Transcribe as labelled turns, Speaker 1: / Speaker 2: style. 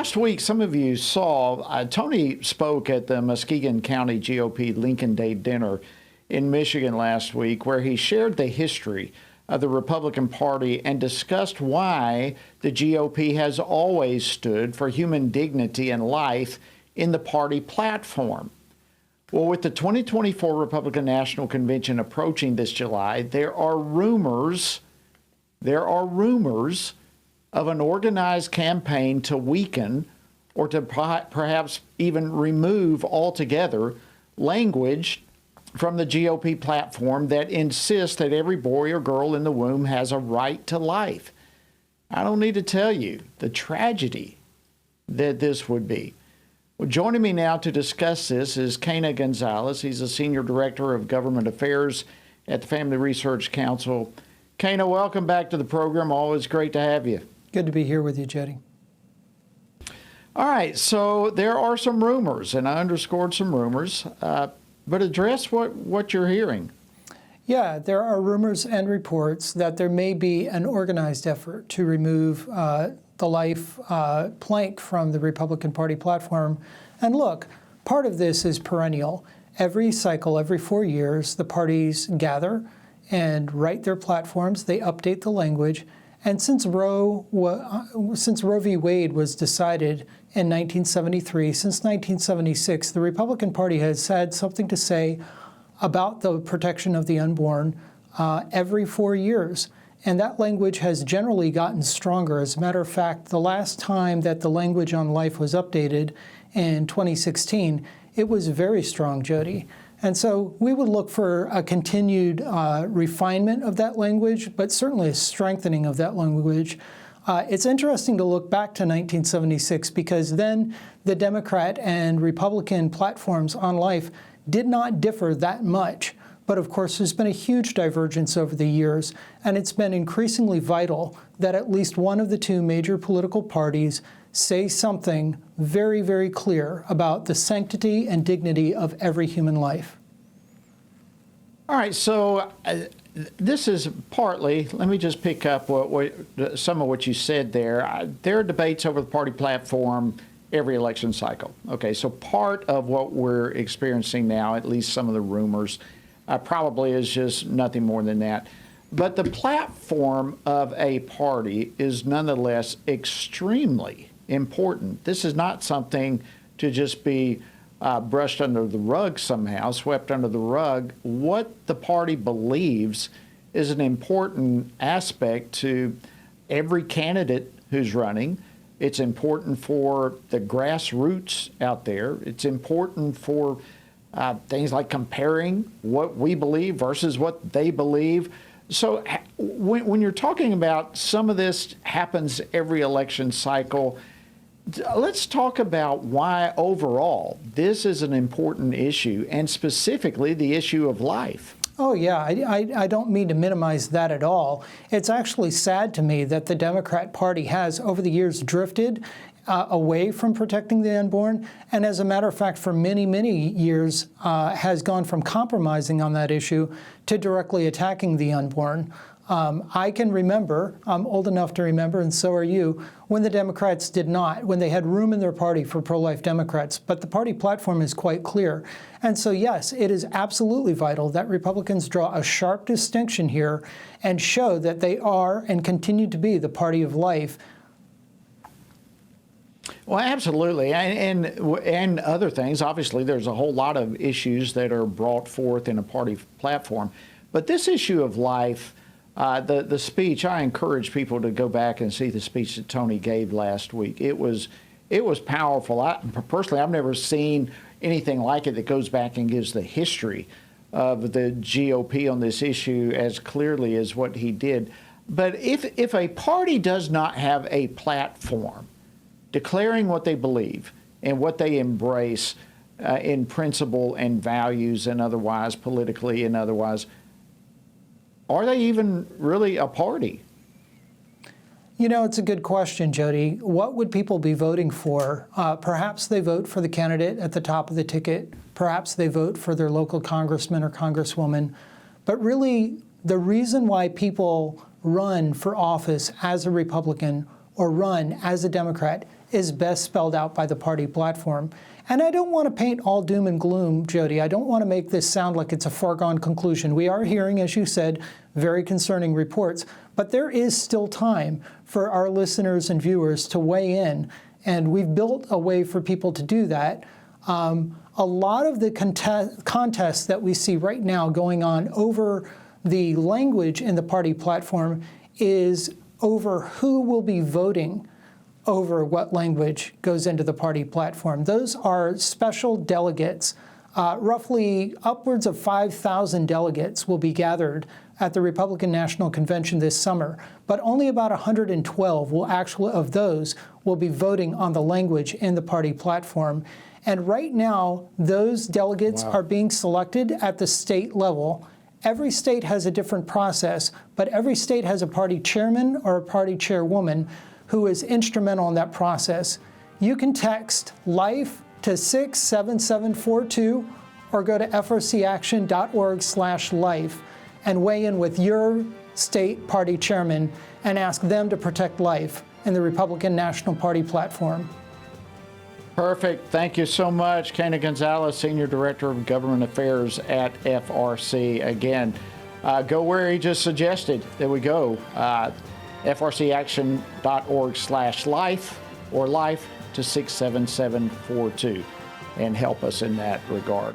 Speaker 1: last week, some of you saw Tony spoke at the Muskegon County GOP Lincoln Day dinner in Michigan last week, where he shared the history of the Republican Party and discussed why the GOP has always stood for human dignity and life in the party platform. Well, with the 2024 Republican National Convention approaching this July, there are rumors of an organized campaign to weaken or to perhaps even remove altogether language from the GOP platform that insists that every boy or girl in the womb has a right to life. I don't need to tell you the tragedy that this would be. Well, joining me now to discuss this is Quena Gonzalez. He's a Senior Director of Government Affairs at the Family Research Council. Quena, welcome back to the program. Always great to have you.
Speaker 2: Good to be here with you, Jody.
Speaker 1: All right, so there are some rumors, and I underscored some rumors, but address what you're hearing.
Speaker 2: Yeah, there are rumors and reports that there may be an organized effort to remove the life plank from the Republican Party platform. And look, part of this is perennial. Every cycle, every 4 years, the parties gather and write their platforms. They update the language. And since Roe v. Wade was decided in 1973, since 1976, the Republican Party has had something to say about the protection of the unborn every 4 years. And that language has generally gotten stronger. As a matter of fact, the last time that the language on life was updated in 2016, it was very strong, Jody. And so we would look for a continued refinement of that language, but certainly a strengthening of that language. It's interesting to look back to 1976 because then the Democrat and Republican platforms on life did not differ that much. But of course, there's been a huge divergence over the years, and it's been increasingly vital that at least one of the two major political parties say something very, very clear about the sanctity and dignity of every human life.
Speaker 1: All right, so this is partly, let me just pick up some of what you said there. There are debates over the party platform every election cycle. Okay, so part of what we're experiencing now, at least some of the rumors, probably is just nothing more than that. But the platform of a party is nonetheless extremely important. This is not something to just be brushed under the rug somehow, swept under the rug. What the party believes is an important aspect to every candidate who's running. It's important for the grassroots out there. It's important for things like comparing what we believe versus what they believe. So when you're talking about some of this happens every election cycle, let's talk about why overall this is an important issue, and specifically the issue of life.
Speaker 2: Oh, yeah, I don't mean to minimize that at all. It's actually sad to me that the Democrat Party has, over the years, drifted away from protecting the unborn, and as a matter of fact, for many, many years, has gone from compromising on that issue to directly attacking the unborn. I can remember, I'm old enough to remember, and so are you, when the Democrats did not, when they had room in their party for pro-life Democrats. But the party platform is quite clear. And so, yes, it is absolutely vital that Republicans draw a sharp distinction here and show that they are and continue to be the party of life.
Speaker 1: Well, absolutely. And other things. Obviously, there's a whole lot of issues that are brought forth in a party platform. But this issue of life, the speech, I encourage people to go back and see the speech that Tony gave last week. It was powerful. Personally, I've never seen anything like it that goes back and gives the history of the GOP on this issue as clearly as what he did. But if a party does not have a platform declaring what they believe and what they embrace in principle and values and otherwise, politically and otherwise, are they even really a party?
Speaker 2: You know, it's a good question, Jody. What would people be voting for? Perhaps they vote for the candidate at the top of the ticket. Perhaps they vote for their local congressman or congresswoman. But really, the reason why people run for office as a Republican or run as a Democrat is best spelled out by the party platform. And I don't want to paint all doom and gloom, Jody. I don't want to make this sound like it's a foregone conclusion. We are hearing, as you said, very concerning reports, but there is still time for our listeners and viewers to weigh in, and we've built a way for people to do that. A lot of the contests that we see right now going on over the language in the party platform is over who will be voting over what language goes into the party platform. Those are special delegates. Roughly upwards of 5,000 delegates will be gathered at the Republican National Convention this summer, but only about 112 of those will be voting on the language in the party platform. And right now, those delegates are being selected at the state level. Every state has a different process, but every state has a party chairman or a party chairwoman who is instrumental in that process. You can text LIFE to 67742 or go to frcaction.org/life and weigh in with your state party chairman and ask them to protect life in the Republican National Party platform.
Speaker 1: Perfect. Thank you so much, Quena Gonzalez, Senior Director of Government Affairs at FRC. Again, go where he just suggested that we go. frcaction.org/life or life to 67742 and help us in that regard.